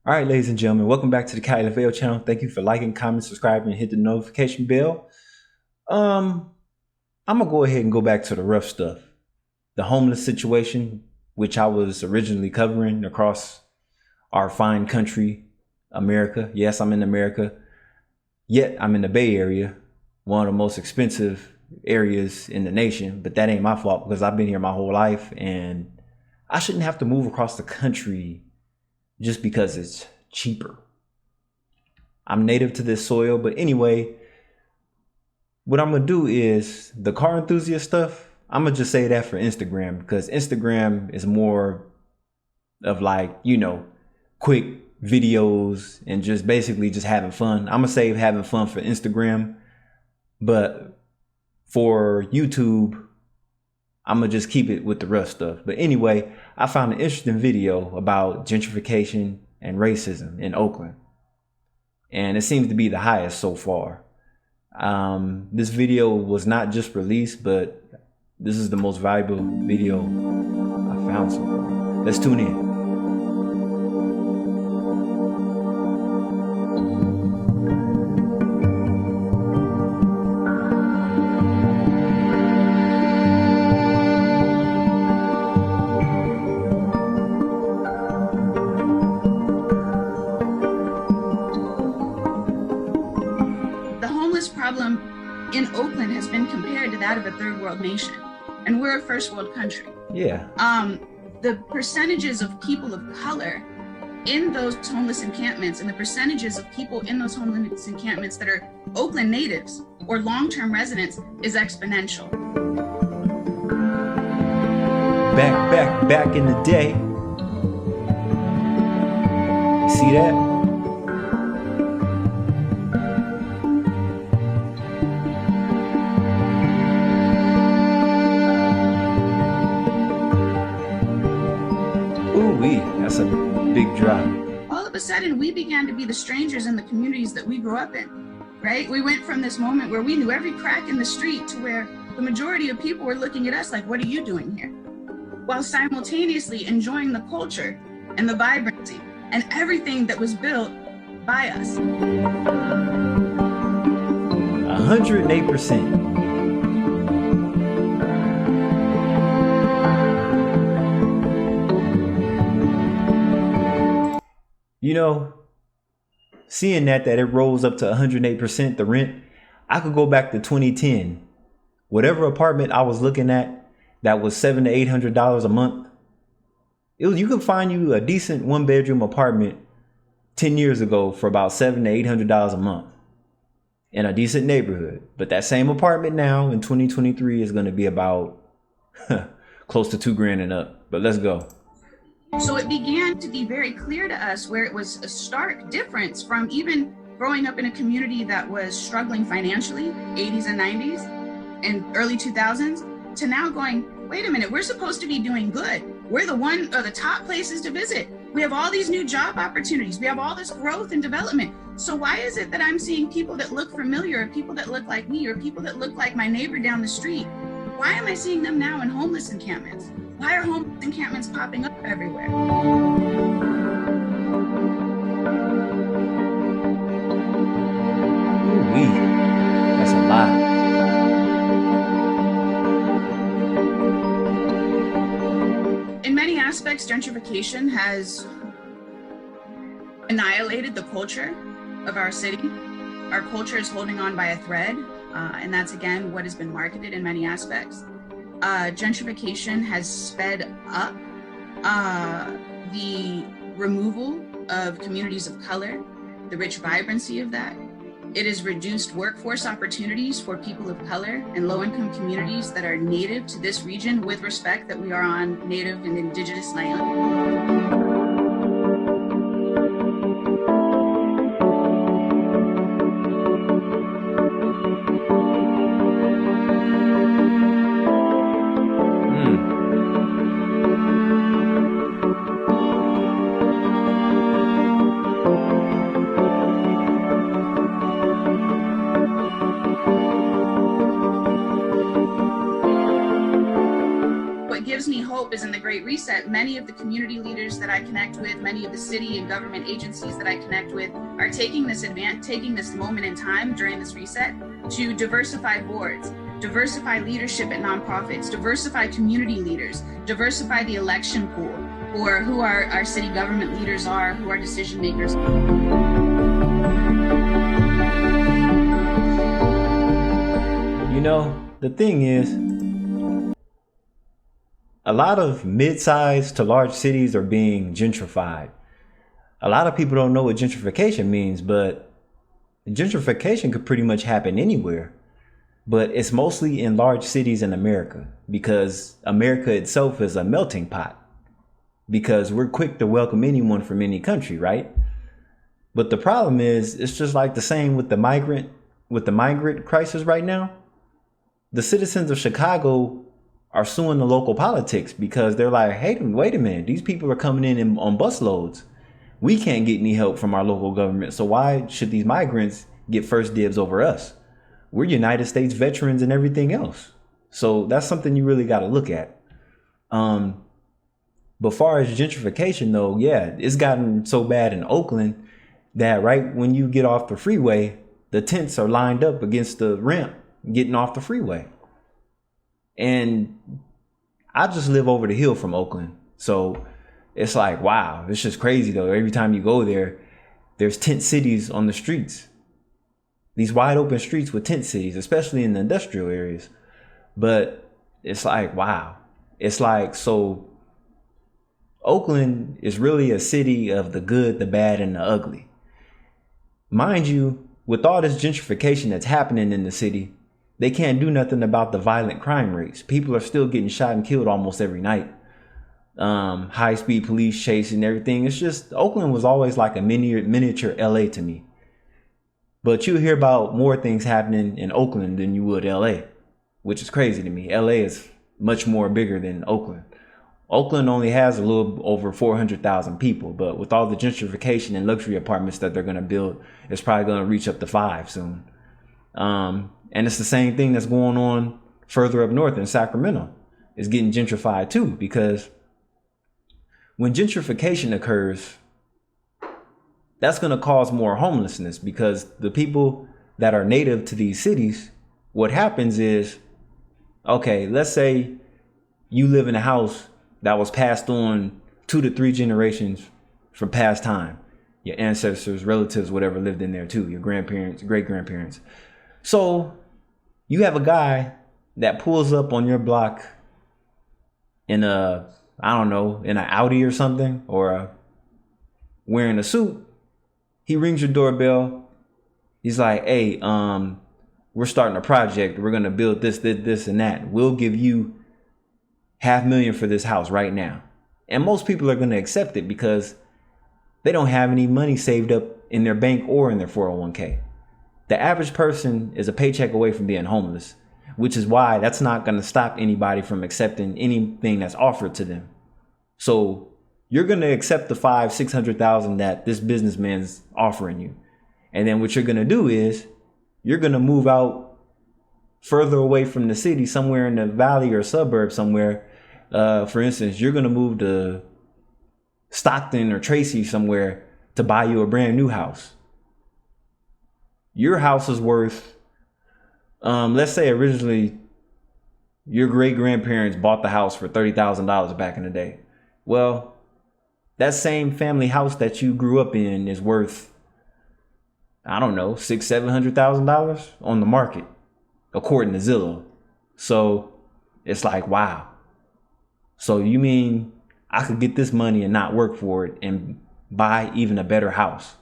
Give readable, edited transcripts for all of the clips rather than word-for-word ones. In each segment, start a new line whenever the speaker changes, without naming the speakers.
All right, ladies and gentlemen, welcome back to the Cali LaVale channel. Thank you for liking, commenting, subscribing, and hit the notification bell. Um, I'm gonna go ahead and go back to the rough stuff. The homeless situation, which I was originally covering across our fine country, America. Yes, I'm in America. Yet I'm in the Bay Area, one of the most expensive areas in the nation. But that ain't my fault because I've been here my whole life, and I shouldn't have to move across the country just because it's cheaper. I'm native to this soil, but anyway, what I'm gonna do is the car enthusiast stuff, I'm gonna just say that for Instagram because Instagram is more of like, quick videos and just basically just having fun. I'm gonna save having fun for Instagram, but for YouTube, I'm gonna just keep it with the rough stuff. But anyway, I found an interesting video about gentrification and racism in Oakland, and it seems to be the highest so far. This video was not just released, but this is the most valuable video I found so far. Let's tune in.
Problem in Oakland has been compared to that of a third world nation, and we're a first world country.
Yeah.
The percentages of people of color in those homeless encampments and the percentages of people in those homeless encampments that are Oakland natives or long-term residents is exponential.
Back in the day. You see that? That's a big drop.
All of a sudden, we began to be the strangers in the communities that we grew up in, right? We went from this moment where we knew every crack in the street to where the majority of people were looking at us like, what are you doing here? While simultaneously enjoying the culture and the vibrancy and everything that was built by us.
108%. Seeing that it rose up to 108%, the rent, I could go back to 2010. Whatever apartment I was looking at that was $700 to $800 a month, you could find you a decent one-bedroom apartment 10 years ago for about $700 to $800 a month in a decent neighborhood. But that same apartment now in 2023 is going to be about close to $2,000 and up. But let's go.
So it began to be very clear to us where it was a stark difference from even growing up in a community that was struggling financially, 80s and 90s and early 2000s, to now going, wait a minute, we're supposed to be doing good. We're the top places to visit. We have all these new job opportunities. We have all this growth and development. So why is it that I'm seeing people that look familiar, or people that look like me, or people that look like my neighbor down the street? Why am I seeing them now in homeless encampments? Why are homeless encampments popping up everywhere?
Ooh-wee. That's a lot.
In many aspects, gentrification has annihilated the culture of our city. Our culture is holding on by a thread, and that's again what has been marketed in many aspects. Gentrification has sped up the removal of communities of color, the rich vibrancy of that. It has reduced workforce opportunities for people of color and low-income communities that are native to this region, with respect that we are on native and indigenous land. hope is in the Great Reset, many of the community leaders that I connect with, many of the city and government agencies that I connect with are taking this moment in time during this reset to diversify boards, diversify leadership at nonprofits, diversify community leaders, diversify the election pool for who our city government leaders are, who our decision makers are.
You know, the thing is, a lot of mid-sized to large cities are being gentrified. A lot of people don't know what gentrification means, but gentrification could pretty much happen anywhere. But it's mostly in large cities in America because America itself is a melting pot. Because we're quick to welcome anyone from any country, right? But the problem is, it's just like the same with the migrant crisis right now. The citizens of Chicago are suing the local politics because they're like, hey, wait a minute, these people are coming in on busloads. We can't get any help from our local government, so why should these migrants get first dibs over us? We're United States veterans and everything else. So that's something you really got to look at. But far as gentrification though, yeah, it's gotten so bad in Oakland that right when you get off the freeway, the tents are lined up against the ramp getting off the freeway. And I just live over the hill from Oakland. So it's like, wow, it's just crazy though. Every time you go there, there's tent cities on the streets. These wide open streets with tent cities, especially in the industrial areas. But it's like, wow. It's like, so Oakland is really a city of the good, the bad, and the ugly. Mind you, with all this gentrification that's happening in the city, they can't do nothing about the violent crime rates. People are still getting shot and killed almost every night. High-speed police chasing everything. It's just, Oakland was always like a miniature LA to me. But you'll hear about more things happening in Oakland than you would LA, which is crazy to me. LA is much more bigger than Oakland. Oakland only has a little over 400,000 people, but with all the gentrification and luxury apartments that they're going to build, it's probably going to reach up to 5 soon. And it's the same thing that's going on further up north in Sacramento. It's getting gentrified too, because when gentrification occurs, that's going to cause more homelessness, because the people that are native to these cities, what happens is, okay, let's say you live in a house that was passed on 2 to 3 generations from past time. Your ancestors, relatives, whatever lived in there too, your grandparents, great-grandparents. So you have a guy that pulls up on your block in an Audi or something, or wearing a suit. He rings your doorbell. He's like, hey, we're starting a project. We're going to build this, and that. We'll give you $500,000 for this house right now. And most people are going to accept it because they don't have any money saved up in their bank or in their 401k. The average person is a paycheck away from being homeless, which is why that's not going to stop anybody from accepting anything that's offered to them. So you're going to accept the $500,000-$600,000 that this businessman's offering you. And then what you're going to do is you're going to move out further away from the city, somewhere in the valley or suburb somewhere. For instance, you're going to move to Stockton or Tracy somewhere to buy you a brand new house. Your house is worth, let's say originally your great grandparents bought the house for $30,000 back in the day. Well, that same family house that you grew up in is worth, I don't know, $600,000-$700,000 on the market, according to Zillow. So it's like, wow. So you mean I could get this money and not work for it and buy even a better house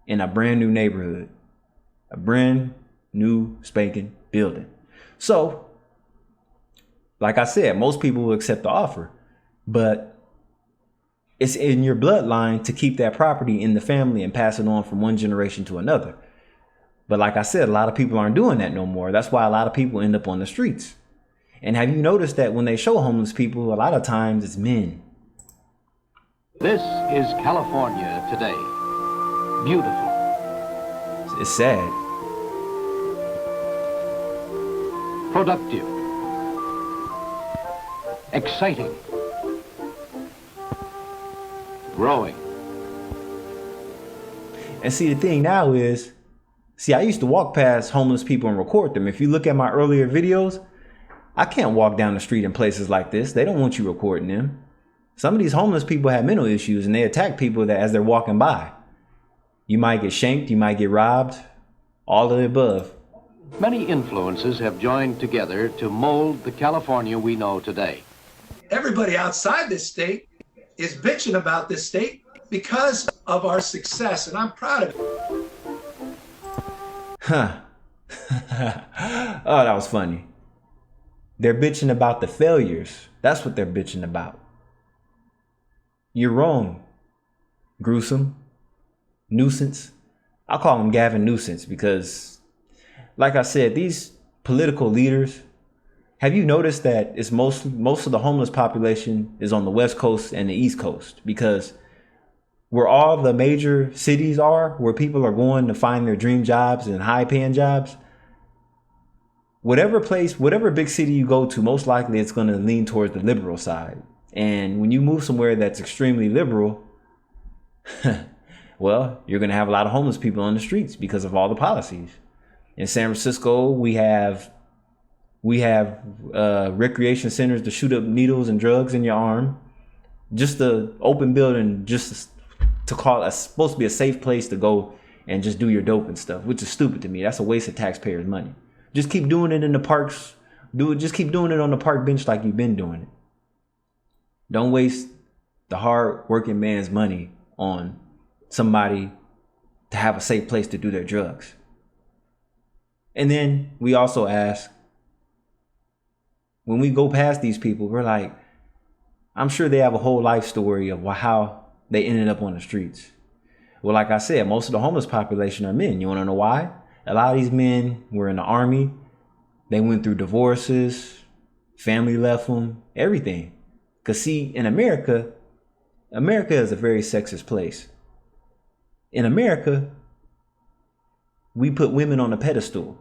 in a brand new neighborhood, a brand new spanking building. So, like I said, most people will accept the offer, but it's in your bloodline to keep that property in the family and pass it on from one generation to another. But like I said, a lot of people aren't doing that no more. That's why a lot of people end up on the streets. And have you noticed that when they show homeless people, a lot of times it's men?
This is California today. Beautiful.
It's sad.
Productive. Exciting. growing.
And see, the thing now is, I used to walk past homeless people and record them. If you look at my earlier videos, I can't walk down the street in places like this. They don't want you recording them. Some of these homeless people have mental issues and they attack people that as they're walking by. You might get shanked, you might get robbed, all of the above.
Many influences have joined together to mold the California we know today.
Everybody outside this state is bitching about this state because of our success, and I'm proud of it.
Huh. Oh, that was funny. They're bitching about the failures. That's what they're bitching about. You're wrong. Gruesome. Nuisance. I'll call him Gavin Nuisance because, like I said, these political leaders, have you noticed that it's most of the homeless population is on the West Coast and the East Coast? Because where all the major cities are, where people are going to find their dream jobs and high paying jobs, whatever big city you go to, most likely it's going to lean towards the liberal side. And when you move somewhere that's extremely liberal, well, you're going to have a lot of homeless people on the streets because of all the policies. In San Francisco, we have recreation centers to shoot up needles and drugs in your arm. Just the open building, just to call it supposed to be a safe place to go and just do your dope and stuff, which is stupid to me. That's a waste of taxpayers' money. Just keep doing it in the parks. Just keep doing it on the park bench like you've been doing it. Don't waste the hard working man's money on somebody to have a safe place to do their drugs. And then we also ask, when we go past these people, we're like, I'm sure they have a whole life story of how they ended up on the streets. Well, like I said, most of the homeless population are men. You want to know why? A lot of these men were in the army. They went through divorces, family left them, everything. Because see, in America is a very sexist place. In America, we put women on a pedestal.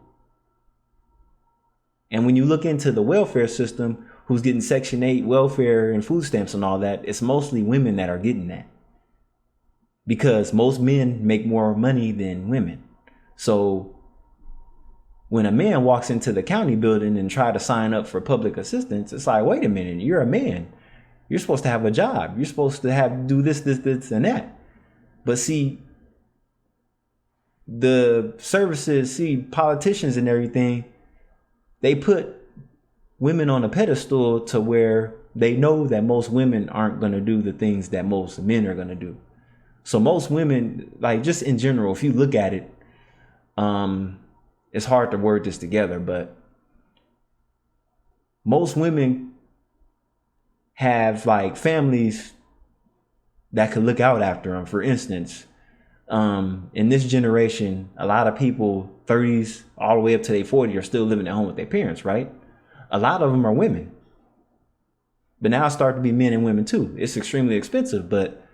And when you look into the welfare system, who's getting Section 8 welfare and food stamps and all that, it's mostly women that are getting that. Because most men make more money than women. So when a man walks into the county building and try to sign up for public assistance, it's like, wait a minute, you're a man. You're supposed to have a job. You're supposed to do this, and that. But see, the services, politicians and everything, they put women on a pedestal to where they know that most women aren't going to do the things that most men are going to do. So most women, like just in general, if you look at it, it's hard to word this together, but most women have like families that could look out after them. For instance, in this generation, a lot of people 30s all the way up to their 40s are still living at home with their parents, right? A lot of them are women. But now it's starting to be men and women too. It's extremely expensive, but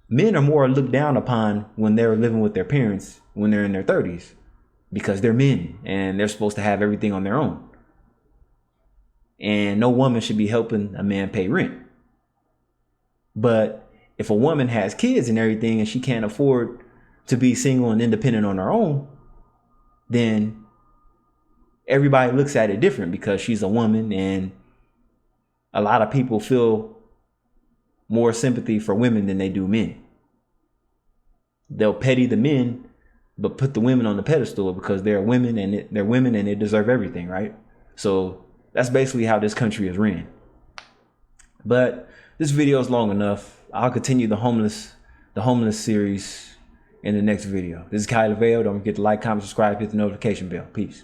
men are more looked down upon when they're living with their parents when they're in their 30s because they're men and they're supposed to have everything on their own. And no woman should be helping a man pay rent. But if a woman has kids and everything and she can't afford to be single and independent on her own, then everybody looks at it different because she's a woman, and a lot of people feel more sympathy for women than they do men. They'll petty the men, but put the women on the pedestal because they're women and they deserve everything, right? So that's basically how this country is ran. But this video is long enough. I'll continue the homeless series in the next video. This is Kyle Laveo. Don't forget to like, comment, subscribe, hit the notification bell. Peace.